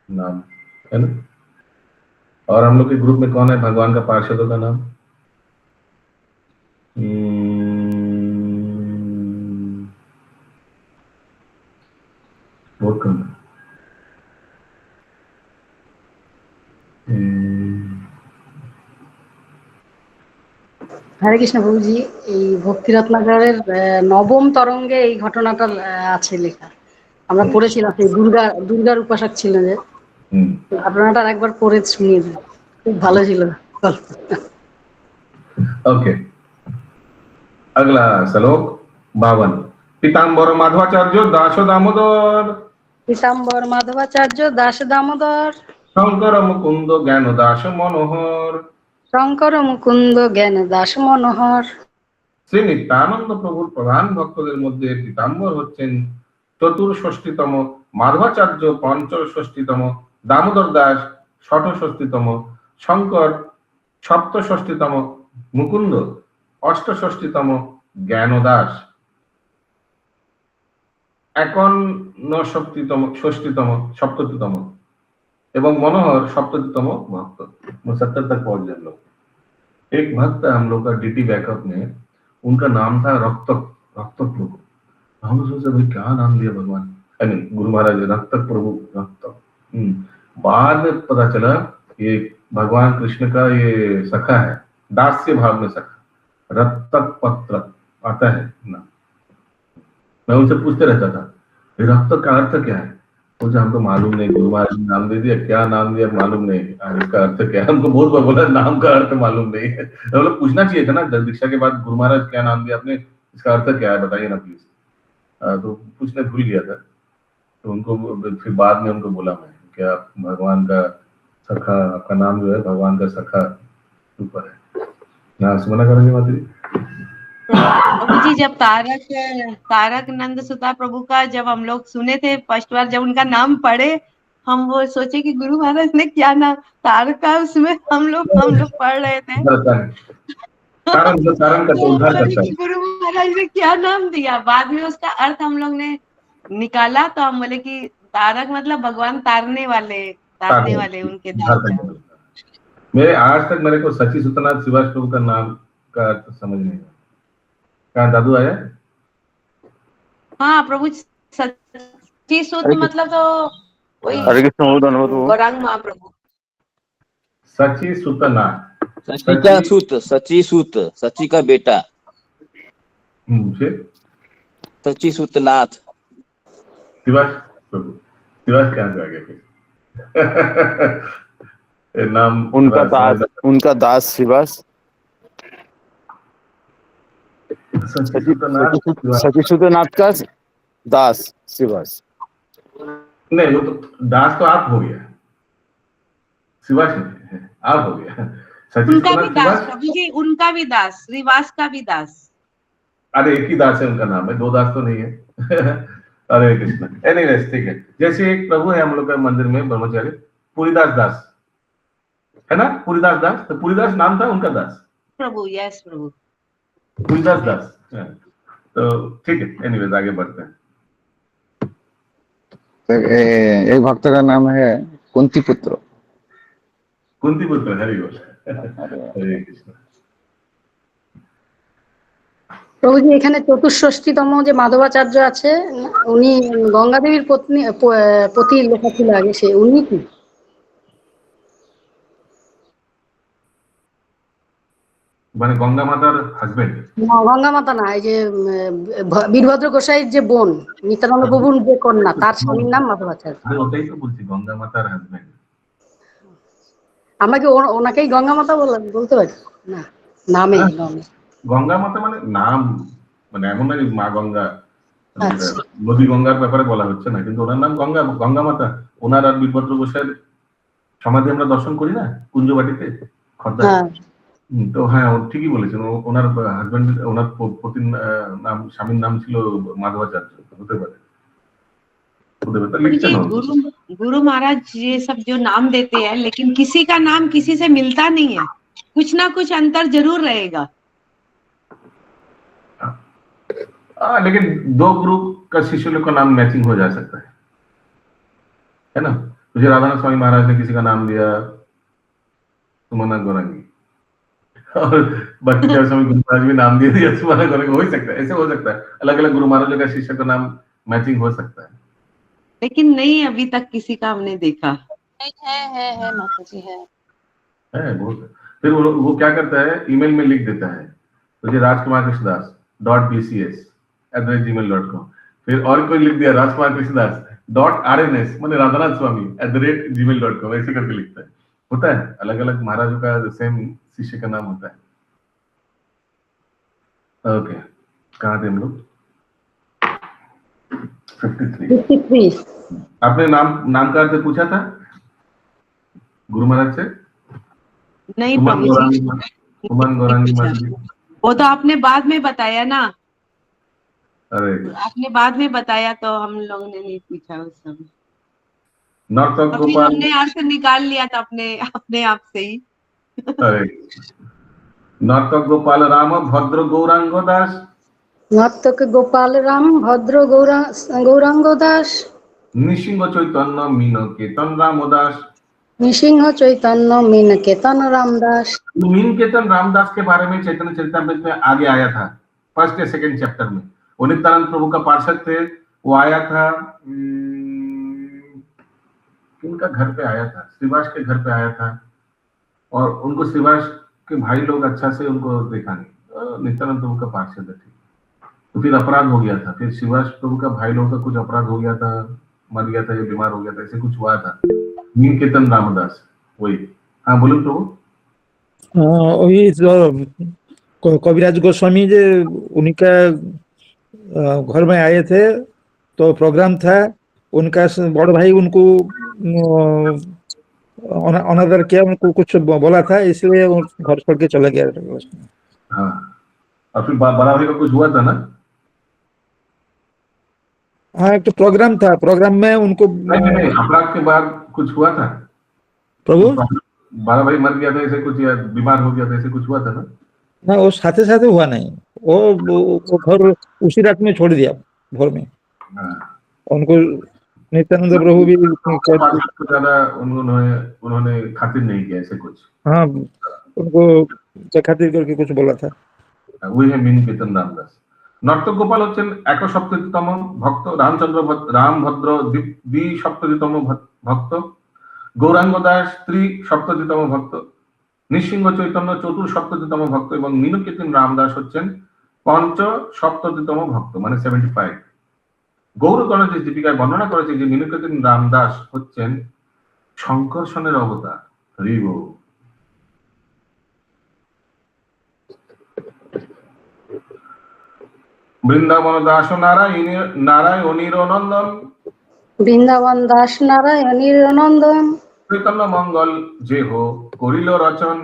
Speaker 2: नाम है ना। और हम लोग के ग्रुप में कौन है भगवान का पार्षदों का नाम? बहुत कम।
Speaker 4: হরে কৃষ্ণ প্রভুজি, এই ভক্তি রত্নাকরের নবম তরঙ্গে এই ঘটনাটা আছে লেখা, আমরা পড়েছিলাম। সেই দুর্গার উপাসক ছিলেন যে ঘটনাটা একবার পড়ে শুনিয়ে দিন, খুব ভালো ছিল।
Speaker 2: ओके, अगला श्लोक 52। पीताम्बर माधवाचार्य दास दामोदर
Speaker 4: পীতাম্বর মাধবাচার্য দাস দামোদর
Speaker 2: शंकर मुकुंद ज्ञान दास मनोहर
Speaker 4: শঙ্কর মুকুন্দ জ্ঞান দাস মনোহর।
Speaker 2: শ্রী নিত্যানন্দ প্রভুর প্রধান ভক্তদের মধ্যে পীতাম্বর হচ্ছেন চতুর্ষষ্ঠীতম, মাধবাচার্য পঞ্চষষ্ঠীতম, দামোদর দাস ষটষষ্ঠীতম, শঙ্কর সপ্তষষ্ঠীতম, মুকুন্দ অষ্টষষ্ঠীতম, জ্ঞানদাস 51ষষ্ঠীতম এবং मनोहर 70तम भक्त। 70 तक पहुंच जाए लोग। एक भक्त हम लोग का डीटी बैकअप में, उनका नाम था रक्तक प्रभु। हम लोग सोचे भाई क्या नाम दिया भगवान, आई मीन गुरु महाराज रक्तक प्रभु रक्तक। बाद में पता चला ये भगवान कृष्ण का ये सखा है, दास्य भाव में सखा, रक्तक पत्र आता है ना। मैं उनसे पूछते रहता था रक्तक का अर्थ क्या है, मुझे हमको मालूम नहीं, गुरु महाराज ने नाम दे दिया, क्या नाम दिया मालूम नहीं, इसका अर्थ क्या है। हमको बहुत बार बोला नाम का अर्थ मालूम नहीं है, मतलब पूछना चाहिए था ना दीक्षा के बाद, गुरु महाराज क्या नाम दिया आपने, इसका अर्थ क्या है बताइए ना प्लीज। तो पूछने भूल गया था, तो उनको फिर बाद में उनको बोला मैं कि आप भगवान का सखा, आपका नाम जो है भगवान का सखा ऊपर है ना। सुमना करेंगे माता
Speaker 12: प्रभु जी, जब तारक नंद सुता प्रभु का जब हम लोग सुने थे फर्स्ट बार, जब उनका नाम पढ़े, हम वो सोचे कि गुरु महाराज ने क्या नाम तारक का, उसमें हम लोग पढ़ रहे थे गुरु महाराज ने क्या नाम दिया। बाद में उसका अर्थ हम लोग ने निकाला, तो हम बोले कि तारक मतलब भगवान तारने वाले उनके दास।
Speaker 2: मेरे आज तक मेरे को सची सुतनाथ शिवाश प्रभु का नाम का अर्थ समझ नहीं आया। कहाँ दादू आया?
Speaker 12: हाँ प्रभु, सच्ची सुत मतलब तो वही
Speaker 9: हरे कृष्ण
Speaker 12: गौरांग महाप्रभु।
Speaker 2: सची सुतनाथ,
Speaker 7: सची का सूत, सची सूत, सची का बेटा,
Speaker 2: फिर
Speaker 7: सची सूतनाथ।
Speaker 2: शिवाश प्रभु, शिवाश कहाँ से आ गया फिर? नाम
Speaker 9: उनका दास शिवास, सचिसुतनाथ का दास शिवास।
Speaker 2: नहीं, वो तो दास तो आप हो गया, शिवास नहीं, आप हो गया।
Speaker 12: उनका भी दास प्रभु जी, उनका भी दास, श्रीवास का भी दास।
Speaker 2: अरे एक ही दास है, उनका नाम है, दो दास तो नहीं है। अरे कृष्ण, एनीवेज ठीक है। जैसे एक प्रभु है हम लोग का मंदिर में ब्रह्मचारी, पुरीदास दास है ना, पुरीदास दास, तो पुरीदास नाम था उनका दास
Speaker 12: प्रभु। यस प्रभु,
Speaker 2: पुरीदास दास। तो ठीक है, एनीवेज आगे बढ़ते हैं।
Speaker 9: एक भक्त का नाम है कुंती पुत्र।
Speaker 2: कुंती पुत्र, हरि बोल। हरे कृष्ण।
Speaker 4: প্রভুজি, এখানে চতুষ্ষষ্ঠীতম যে মাধবাচার্য আছে, উনি গঙ্গা দেবীর পতি লেখা ছিল আগে, সে উনি কি?
Speaker 2: মানে গঙ্গা মাতার হাজবেন্ড?
Speaker 4: না, গঙ্গা মাতা না, এই যে বীরভদ্র গোসাইয়ের যে বোন, নিত্যানন্দ প্রভুর যে কন্যা, তার স্বামীর নাম মাধবাচার্য।
Speaker 2: আমি ওটাই তো বলছি, গঙ্গা মাতার হাজবেন্ড।
Speaker 4: আমাকে ওনাকেই গঙ্গা মাতা বলতে পারি না, নামে
Speaker 2: গঙ্গা মাতা মানে নাম, মানে এমন না মা গঙ্গা, নদী গঙ্গার ব্যাপারে বলা হচ্ছে না, কিন্তু ওনার নাম গঙ্গা মাতা। ওনার আর বীরভদ্র গোসাইয়ের সমাধি আমরা দর্শন করি না কুঞ্জবাটিতে, খর্দা। তো হ্যাঁ, ঠিকই বলেছেন, ওনার হাজবেন্ড, ওনার পতির নাম, স্বামীর নাম ছিল মাধবাচার্য, হতে পারে।
Speaker 12: गुरु महाराज ये सब जो नाम देते हैं, लेकिन किसी का नाम किसी से मिलता नहीं है, कुछ ना कुछ अंतर जरूर रहेगा।
Speaker 2: लेकिन दो ग्रुप का शिष्य लोग का नाम मैचिंग हो जा सकता है ना। मुझे राधानाथ स्वामी महाराज ने किसी का नाम दिया सुमना गौरंगी, और भक्ति स्वामी गुरु महाराज भी नाम दे दिया सुमना गौरंगी। हो सकता है, ऐसे हो सकता है, अलग अलग गुरु महाराजों का शिष्य का नाम मैचिंग हो सकता है,
Speaker 12: लेकिन नहीं अभी तक किसी का हमने देखा।
Speaker 11: है माता जी, है
Speaker 2: बहुत। फिर वो क्या करता है, ईमेल में लिख देता है मुझे राजकुमार.कृष्णदास.bcs@gmail.com, फिर और कोई लिख दिया राजकुमार कृष्णदास .rns मैंने राधानाथ स्वामी @gmail.com ऐसे करके लिखता है। होता है अलग अलग महाराजों का सेम शिष्य का नाम होता है। ओके कहाँ थे हम लोग? 53। आपने नाम का अर्थ पूछा था गुरु महाराज से?
Speaker 12: नहीं
Speaker 2: सुमन
Speaker 12: प्रभु
Speaker 2: गौरांगी
Speaker 12: जी,
Speaker 2: सुमन गौरांगी माता जी।
Speaker 12: वो तो आपने बाद में बताया ना,
Speaker 2: अरे
Speaker 12: आपने बाद में बताया तो हम लोगों ने नहीं पूछा उस समय।
Speaker 2: नर्तक
Speaker 12: तो फिर
Speaker 2: गोपाल।
Speaker 12: हमने अर्थ निकाल लिया था अपने आप से ही।
Speaker 2: अरे नर्तक गोपाल राम भद्र गौरांग दास।
Speaker 4: नर्तक गोपाल राम भद्र गौरांग दास।
Speaker 2: नृसिंह चैतन्य मीन केतन रामदास।
Speaker 4: नृसिंह चैतन्य मीन केतन रामदास।
Speaker 2: मीन केतन रामदास के बारे में चैतन्य चरितामृत में आगे आया था, फर्स्ट या सेकंड चैप्टर में। वो नित्यानंद प्रभु का पार्षद थे, वो आया था किनका घर पे आया था? श्रीवास के घर पे आया था, और उनको श्रीवास के भाई लोग अच्छा से उनको देखा नहीं, नित्यानंद प्रभु का पार्षद है। तो फिर अपराध हो गया था, फिर श्रीवास प्रभु का भाई लोगों का कुछ अपराध हो गया था, मर गया था या बीमार हो गया था, ऐसे कुछ हुआ था। मीन केतन रामदास वही। हाँ बोलो प्रभु।
Speaker 13: वही कविराज गोस्वामी जे उन्हीं का घर में आए थे, तो प्रोग्राम था, उनका बड़ भाई उनको अनादर किया, उनको कुछ बोला था, इसलिए घर छोड़ के चला गया।
Speaker 2: हाँ और फिर बड़ा भाई का कुछ हुआ था ना?
Speaker 13: हाँ एक तो प्रोग्राम था, प्रोग्राम में उनको
Speaker 2: नहीं अपराध के बाद कुछ हुआ था
Speaker 13: प्रभु।
Speaker 2: बड़ा भाई मर गया था ऐसे कुछ, या बीमार हो गया था ऐसे कुछ हुआ था ना?
Speaker 13: ना वो साथे साथे हुआ नहीं, वो घर उसी रात में छोड़ दिया भोर में। उनको नित्यानंद प्रभु भी
Speaker 2: ज्यादा उन्होंने खातिर नहीं किया ऐसे कुछ।
Speaker 13: हाँ उनको खातिर करके कुछ बोला था।
Speaker 2: वही है मीन केतन रामदास। नर्तक गोपाल হচ্ছেন 61তম ভক্ত, রামভদ্র দ্বি-সপ্ততিতম ভক্ত, গৌরাঙ্গ দাস 3-সপ্ততিতম ভক্ত, নৃসিংহ চৈতন্য 4-সপ্ততিতম ভক্ত এবং মীনকেতন রামদাস হচ্ছেন 5-সপ্ততিতম ভক্ত, মানে 75। গৌরগণেশ দীপিকায় বর্ণনা করেছে যে মীনকেতন রামদাস হচ্ছেন শঙ্কর্ষণের অবতার। হরি বল। বৃন্দাবন দাস নারায়ণীর নন্দন।
Speaker 4: বৃন্দাবন দাস নারায়ণীর নন্দন।
Speaker 2: চৈতন্য মঙ্গল যেহ করিল রচন।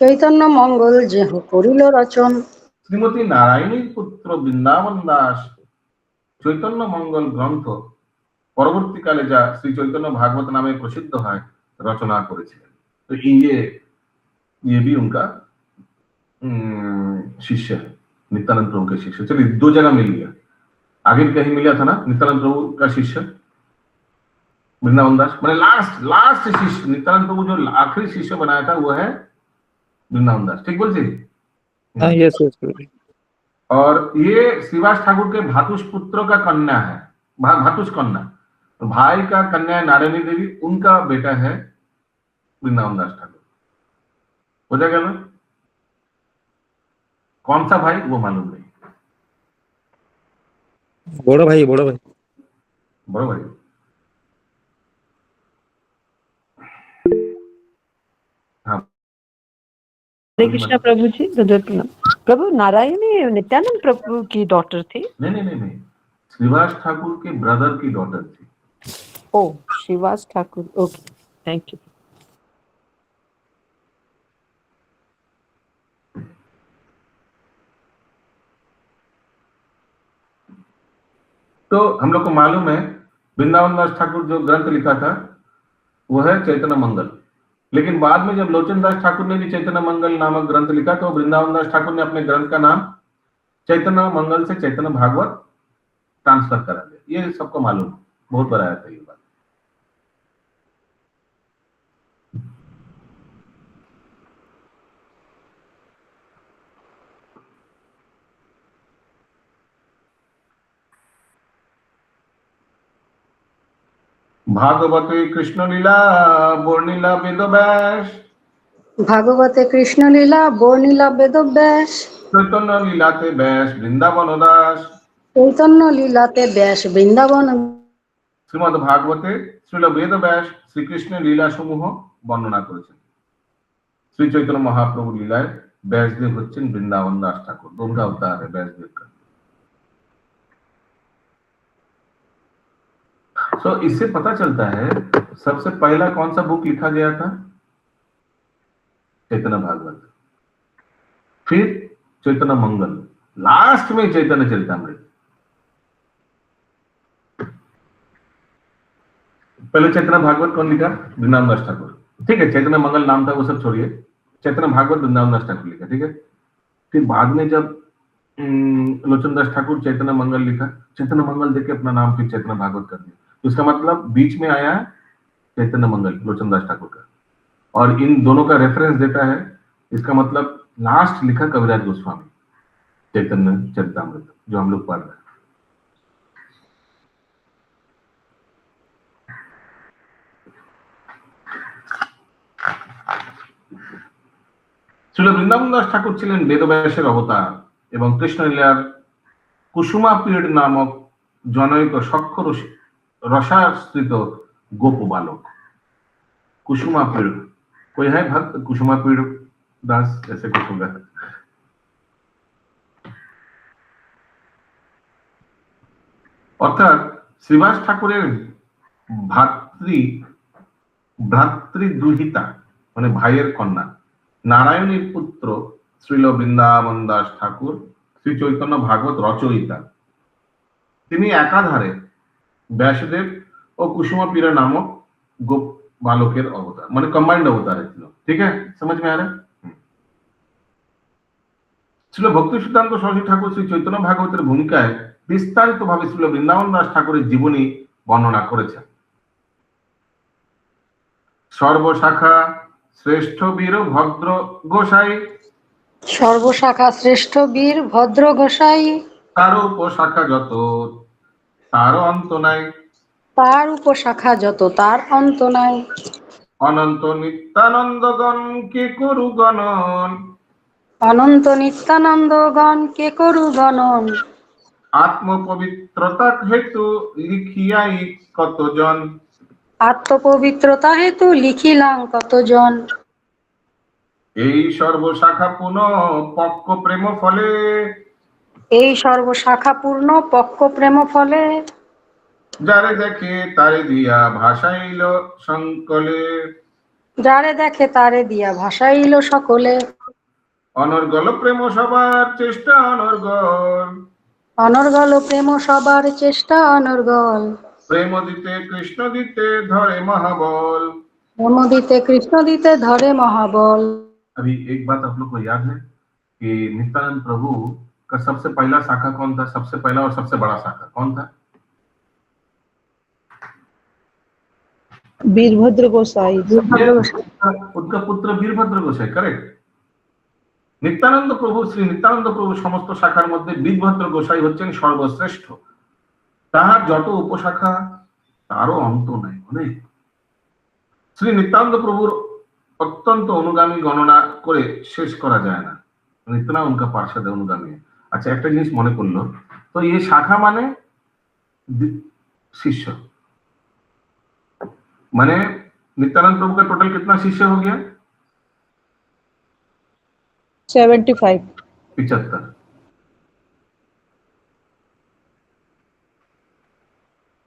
Speaker 4: চৈতন্য মঙ্গল যেহ করিল রচন।
Speaker 2: শ্রীমতী নারায়ণীর পুত্র বৃন্দাবন দাস চৈতন্য মঙ্গল গ্রন্থ পরবর্তীকালে যা শ্রী চৈতন্য ভাগवत नामे प्रसिद्ध হয় रचना করেছিলেন। तो ये भी उनका शिष्य है, नित्यानंद प्रभु के शिष्य। चलिए 2 जगह मिल गया, आगे कहीं मिला था ना नित्यानंद प्रभु का शिष्य वृंदावन दास, मैंने लास्ट शिष्य नित्यानंद प्रभु जो आखिरी शिष्य बनाया था वो है वृंदावन दास। ठीक बोल
Speaker 13: हाँ यस।
Speaker 2: और ये श्रीवास ठाकुर के भातुष पुत्र का कन्या है, भातुष कन्या, भाई का कन्या है नारायणी देवी, उनका बेटा है वृंदावन दास ठाकुर। हो जाएगा ना? कौन सा भाई वो मालूम नहीं।
Speaker 13: बड़ा भाई
Speaker 2: हाँ।
Speaker 11: हरे कृष्णा प्रभु जी, प्रभु नारायणी नित्यानंद प्रभु की डॉटर थी?
Speaker 2: नहीं, श्रीवास ठाकुर के ब्रदर की डॉटर थी।
Speaker 11: ओ Shrivas Thakur, okay thank you.
Speaker 2: तो हम लोग को मालूम है वृंदावन दास ठाकुर जो ग्रंथ लिखा था वो है चैतन्य मंगल, लेकिन बाद में जब लोचन दास ठाकुर ने भी चैतन्य मंगल नामक ग्रंथ लिखा तो वृंदावन दास ठाकुर ने अपने ग्रंथ का नाम चैतन्य मंगल से चैतन्य भागवत ट्रांसफर करा दिया। ये सबको मालूम है, बहुत बार आया था ये बात। भागवते कृष्ण लीला बर्णिला वेदव्यास।
Speaker 4: भागवते कृष्ण लीला बर्णिला वेदव्यास।
Speaker 2: चैतन्य लीलाते व्यास वृंदावन दास।
Speaker 4: चैतन्य लीलाते व्यास वृंदावन।
Speaker 2: শ্রীমদ্ ভাগবতে শ্রীল বেদব্যাস শ্রীকৃষ্ণের লীলা সমূহ বর্ণনা করেছেন। শ্রী चैतन्य महाप्रभु लीलाয় व्यासदेव হচ্ছেন বৃন্দাবন দাস ঠাকুর, दोनों अवतार है व्यासदेव का। तो इससे पता चलता है सबसे पहला कौन सा बुक लिखा गया था? चैतन्य भागवत, फिर चैतन्य मंगल, लास्ट में चैतन्य चरितामृत। पहले चैतन्य भागवत कौन लिखा? वृंदावन दास ठाकुर। ठीक है, चैतन्य मंगल नाम था वो सब छोड़िए, चैतन्य भागवत वृंदावन दास ठाकुर लिखा। ठीक है, फिर बाद में जब लोचन दास ठाकुर चैतन्य मंगल लिखा, चैतन्य मंगल देके अपना नाम फिर चैतन्य भागवत कर दिया। तो इसका मतलब बीच में आया चैतन्य मंगल लोचन दास ठाकुर का, और इन दोनों का रेफरेंस देता है। इसका मतलब लास्ट लिखा कविराज गोस्वामी चैतन्य चरितामृत, जो हम लोग पढ़ रहे हैं। श्रील বৃন্দাবন দাস ঠাকুর ছিলেন বেদব্যাসের অবতার এবং কৃষ্ণলীলার কুসুমাপীড় নামক জনৈক সক্ষ रसाश्रित गोप बालक। कुसुमापीड़, कोई है भक्त कुसुमापीड़ दास ऐसे कुछ होगा। অর্থাৎ শ্রীবাস ঠাকুরের ভ্রাতৃদুহিতা মানে ভাইয়ের কন্যা নারায়ণীর পুত্র শ্রীল বৃন্দাবন দাস ঠাকুর শ্রী চৈতন্য ভাগবত রচয়িতা। তিনি একাধারে व्यासदेव और कुसुमापीड़ा नामक गोप बालकेर अवतार, माने कंबाइंड अवतार है। ठीक है, समझ में आ रहा है? श्रील भक्ति सिद्धांत सरस्वती ठाकुर श्री चैतन्य भागवतेर भूमिकाয় विस्तारित भावे श्रील বৃন্দাবন দাস ঠাকুরের জীবনী বর্ণনা করেছেন। সর্বশাখা শ্রেষ্ঠ বীর ভদ্র গোসাই,
Speaker 4: সর্বশাখা শ্রেষ্ঠ বীর ভদ্র গোসাই,
Speaker 2: তার উপশাখা যত তার অন্ত নাই,
Speaker 4: তার উপশাখা যত তার অন্ত নাই।
Speaker 2: অনন্ত নিত্যানন্দগণ কে করু গণন,
Speaker 4: অনন্ত নিত্যানন্দগণ কে করু গণন।
Speaker 2: আত্মপবিত্রতা হেতু লিখিয়াই কতজন,
Speaker 4: আত্মপবিত্রতা হেতু লিখিলাম কতজন।
Speaker 2: এই সর্বশাখা পুন পক্ক প্রেম ফলে,
Speaker 4: এই সর্বশাখা পূর্ণ পক্ক প্রেম ফলে।
Speaker 2: যারে দেখে তারে দিয়া ভাষাইল সংকলে,
Speaker 4: যারে দেখে তারে দিয়া ভাষাইল সকলে।
Speaker 2: অনর্গল প্রেম সবার চেষ্টা অনর্গল,
Speaker 4: অনর্গল প্রেম সবার চেষ্টা অনর্গল।
Speaker 2: প্রেম দিতে কৃষ্ণ দিতে ধরে মহাবল,
Speaker 4: প্রেম দিতে কৃষ্ণ দিতে ধরে মহাবল।
Speaker 2: अभी एक बात आप लोग को याद है कि नित्यानंद प्रभु का सबसे पहला शाखा कौन था? सबसे पहला और सबसे बड़ा शाखा कौन था?
Speaker 10: वीरभद्र गोसाई।
Speaker 2: उनका पुत्र वीरभद्र गोसाई, करेक्ट। नित्यानंद प्रभु श्री नित्यानंद प्रभु समस्त शाखार मध्य वीरभद्र गोसाई হচ্ছেন সর্বশ্রেষ্ঠ। তাহার যত উপশাখা তারও অন্ত নাই। অনেক। শ্রী নিত্যানন্দ প্রভুর অত্যন্ত অনুগামী গণনা করে শেষ করা যায় না, इतना उनका पार्षद है, अनुगामी है। अच्छा, एक जिनिस मने पड़लो, तो ये शाखा माने शिष्य, माने नित्यानंद प्रभु का टोटल कितना शिष्य हो गया?
Speaker 10: 75।
Speaker 2: 75।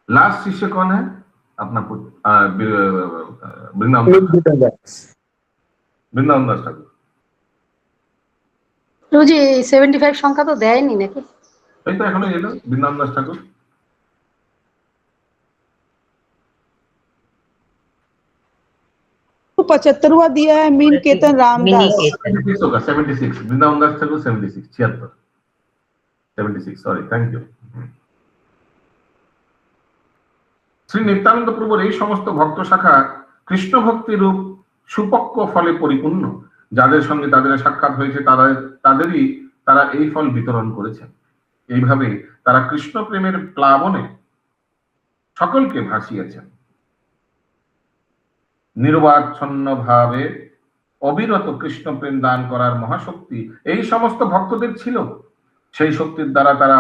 Speaker 2: लास्ट शिष्य कौन है? अपना বৃন্দাবন দাস ঠাকুর।
Speaker 4: রোজি 75 সংখ্যা তো দেয়নি নাকি?
Speaker 2: এই তো এখনো এলো বৃন্দাবন দাস ঠাকুর।
Speaker 10: 75वां दिया है मीन केतन रामदास।
Speaker 2: 76 होगा, 76 Vrindavan Das Thakur 76, 76 76, sorry, thank you. Shri Nityananda প্রভুর এই সমস্ত ভক্ত শাখা কৃষ্ণ ভক্তি রূপ সুপক্ক ফলে পরিপূর্ণ। যাদের সঙ্গে তাদের সাক্ষাৎ হয়েছে তারা এই ফল বিতরণ করেছেন। এইভাবে তারা কৃষ্ণ প্রেমের প্লাবনে সকলকে ভাসিয়েছেন। নির্বাচ্ছন্ন ভাবে অবিরত কৃষ্ণ প্রেম দান করার মহাশক্তি এই সমস্ত ভক্তদের ছিল। সেই শক্তির দ্বারা তারা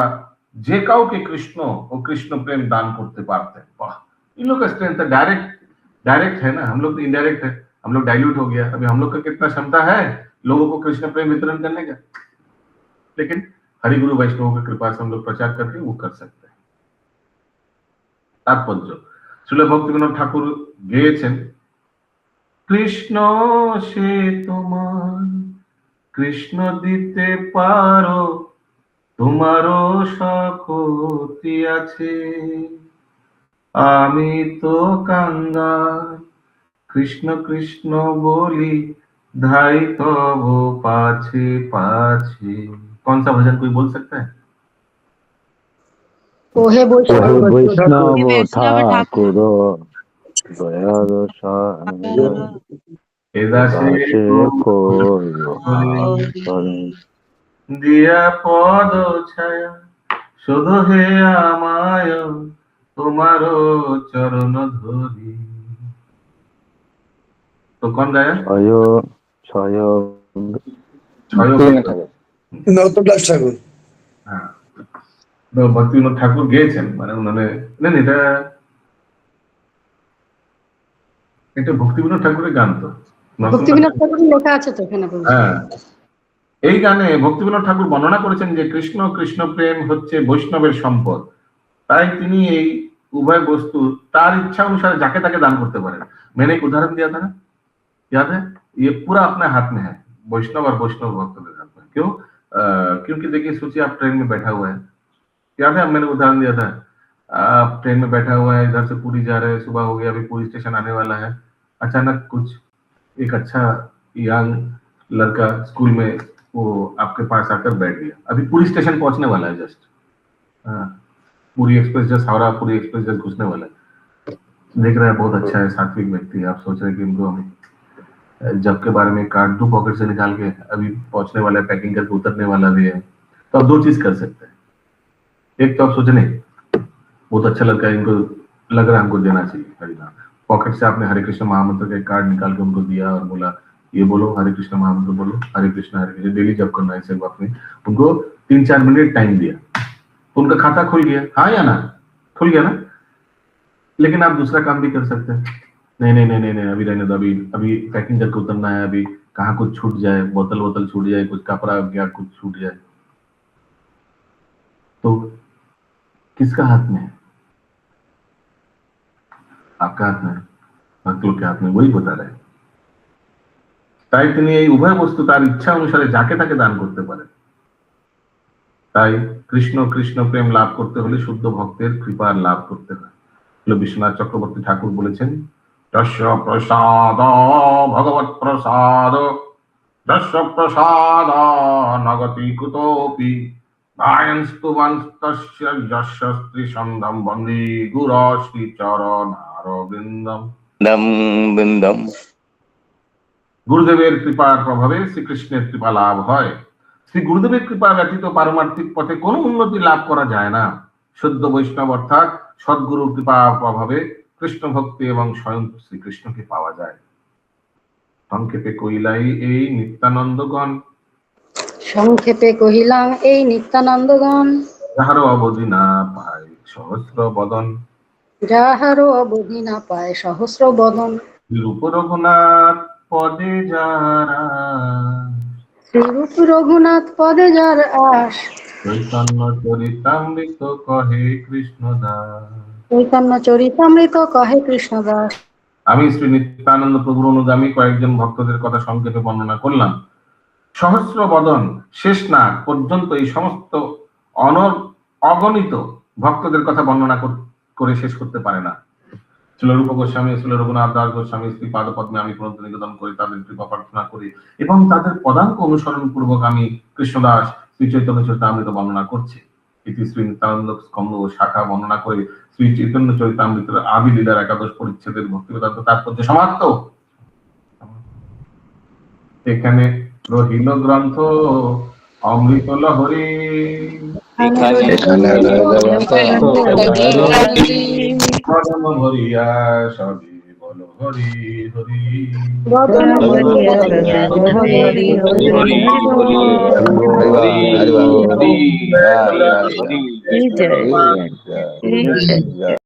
Speaker 2: যে কাউকে কৃষ্ণ ও কৃষ্ণ প্রেম দান করতে পারতেন। বাহ, इन लोग का स्ट्रेंथ है, डायरेक्ट है ना, हम लोग तो इनडायरेक्ट है, हम लोग डाइल्यूट हो गया। अभी हम लोग का कितना क्षमता है लोगों को कृष्ण प्रेम वितरण करने का, लेकिन हरि गुरु वैष्णव की कृपा से हम लोग प्रचार करके वो कर सकते हैं। तात्पर्य श्रील भक्तिविनोद ठाकुर গেয়েছেন, কৃষ্ণ সে তোমার কৃষ্ণ দিতে পারো, তোমারও শক্তি আছে, আমি তো কাঙ্গাল কৃষ্ণ কৃষ্ণ বলি, ধাই তব পাছে পাছে। कौन सा भजन कोई बोल सकता है?
Speaker 4: ওহে বৈষ্ণব
Speaker 9: বৈষ্ণব ঠাকুর দয়ার
Speaker 2: দিয়া পদ ছায়া শুধু হে আমায় তোমারও চরণ ধরি। तो कौन गाया?
Speaker 3: নরোত্তমদাস ঠাকুর।
Speaker 2: হ্যাঁ, তো ভক্তিবিনোদ ঠাকুর গেয়েছেন, মানে উन्होंने नहीं এটা ভক্তিবিনোদ ঠাকুরের গান। তো
Speaker 4: ভক্তিবিনোদ ঠাকুরের লেখা আছে তো এখানে।
Speaker 2: হ্যাঁ, এই গানে ভক্তিবিনোদ ঠাকুর বর্ণনা করেছেন যে কৃষ্ণ কৃষ্ণ প্রেম হচ্ছে বৈষ্ণবের সম্পদ, তাই তিনি এই উভয় বস্তু তার इच्छा अनुसार जाके ताके दान करते पारेन। मैंने एक उदाहरण दिया था ना, याद है? ये पूरा अपने हाथ में है, वैष्णव और वैष्णव भक्त के हाथ में। क्यों? क्योंकि देखिए, सोचिए आप ट्रेन में बैठा हुआ है, याद है मैंने उदाहरण दिया था, आप ट्रेन में बैठा हुआ है, इधर से पुरी जा रहे हैं, सुबह हो गया, अभी पुरी स्टेशन आने वाला है, अचानक कुछ एक अच्छा यंग लड़का स्कूल में वो आपके पास आकर बैठ गया, अभी पुरी स्टेशन पहुंचने वाला है, just Puri express just Howrah Puri express just घुसने वाला है, देख रहा है बहुत अच्छा है, सात्विक व्यक्ति है, आप सोच रहे हैं कि इनको हम जब के बारे में कार्ड 2 पॉकेट से निकाल के अभी पहुंचने वाला है, पैकिंग करके उतरने वाला भी है। तो आप 2 चीज कर सकते हैं, एक तो आप सोचे नहीं बहुत अच्छा लड़का है, इनको लग रहा है हमको देना चाहिए हरिनाम, पॉकेट से आपने हरे कृष्ण महामंत्र का कार्ड निकाल के उनको दिया और बोला ये बोलो हरे कृष्ण महामंत्र बोलो, हरे कृष्ण डेली जब करना है, इसे आपने उनको 3-4 मिनट टाइम दिया, उनका खाता खुल गया, हाँ या ना? खुल गया ना? लेकिन आप दूसरा काम भी कर सकते हैं, नहीं नहीं नहीं नहीं, नहीं अभी रहने दो, अभी पैकिंग करके उतरना है, अभी कहाँ कुछ छूट जाए, बोतल छूट जाए, कुछ कपड़ा गया कुछ छूट जाए, तो किसका हाथ में है? आपका हाथ में, भक्त लोग के हाथ में, वही बता रहे। তাই তিনি এই উভয় বস্তু তার ইচ্ছা অনুসারে যাকে তাকে দান করতে পারেন। তাই কৃষ্ণ কৃষ্ণ প্রেম লাভ করতে হলে শুদ্ধ ভক্তের কৃপার লাভ করতে হয়। বিশ্বনাথ চক্রবর্তী ঠাকুর বলেছেন, যস্য প্রসাদ ভগবৎ প্রসাদ, যস্য প্রসাদ নগতি কুতোপি, ভায়স্তু বংস্তস্য যস্য স্ত্রী সন্ধম বন্দে গুর শ্রী চরণ আরবিন্দম
Speaker 7: বিন্দম।
Speaker 2: গুরুদেবের কৃপার প্রভাবে শ্রীকৃষ্ণের কৃপা লাভ হয়। শ্রী গুরুদেবের কৃপা ব্যতীত পারমার্থিক পথে কোনো উন্নতি লাভ করা যায় না। শুদ্ধ বৈষ্ণব অর্থাৎ সদ্গুরুর কৃপা প্রভাবে কৃষ্ণ ভক্তি এবং স্বয়ং শ্রীকৃষ্ণকে পাওয়া যায়। সংক্ষেপে কইলাই এই নিত্যানন্দগণ,
Speaker 4: সংক্ষেপে কহিলাম এই নিত্যানন্দগণ,
Speaker 2: যাহারও অবধি না পায় সহস্র বদন,
Speaker 4: যাহারও অবধি না পায় সহস্র বদন,
Speaker 2: রূপ রঘুনাথ পদে যারা,
Speaker 4: শ্রীরূপ রঘুনাথ পদে যার আস,
Speaker 2: চৈতন্য চরিতামৃত কহে কৃষ্ণদাস,
Speaker 4: চৈতন্য চরিতামৃত কহে কৃষ্ণদাস।
Speaker 2: আমি শ্রী নিত্যানন্দ প্রভুর অনুগামী কয়েকজন ভক্তদের কথা সংক্ষেপে বর্ণনা করলাম। সহস্র বদন শেষ না পর্যন্ত এই সমস্ত অগণিত ভক্তদের কথা বর্ণনা করে শেষ করতে পারে না। শ্রীরূপ গোস্বামী, শ্রী রঘুনাথ দাস গোস্বামী শ্রী পাদপদ্মে আমি প্রণত নিবেদন করি, তাদের কৃপা প্রার্থনা করি এবং তাদের পদাঙ্ক অনুসরণ পূর্বক আমি কৃষ্ণদাস শ্রী চৈতন্য চরিতামৃত বর্ণনা করছি। ইতি শ্রী নিত্যানন্দ স্কন্ধ ও শাখা বর্ণনা করে শ্রী চৈতন্য চরিতামৃতের আদি লীলার ১১ পরিচ্ছেদের ভক্তিবেদান্ত তাৎপর্য সমাপ্ত। এখানে রহিল গ্রন্থ অমৃত লহরী, বদন ভরিয়া সবই বল হরি হরি,
Speaker 4: বদন ভরিয়া
Speaker 7: হরি হরি হরি হরি।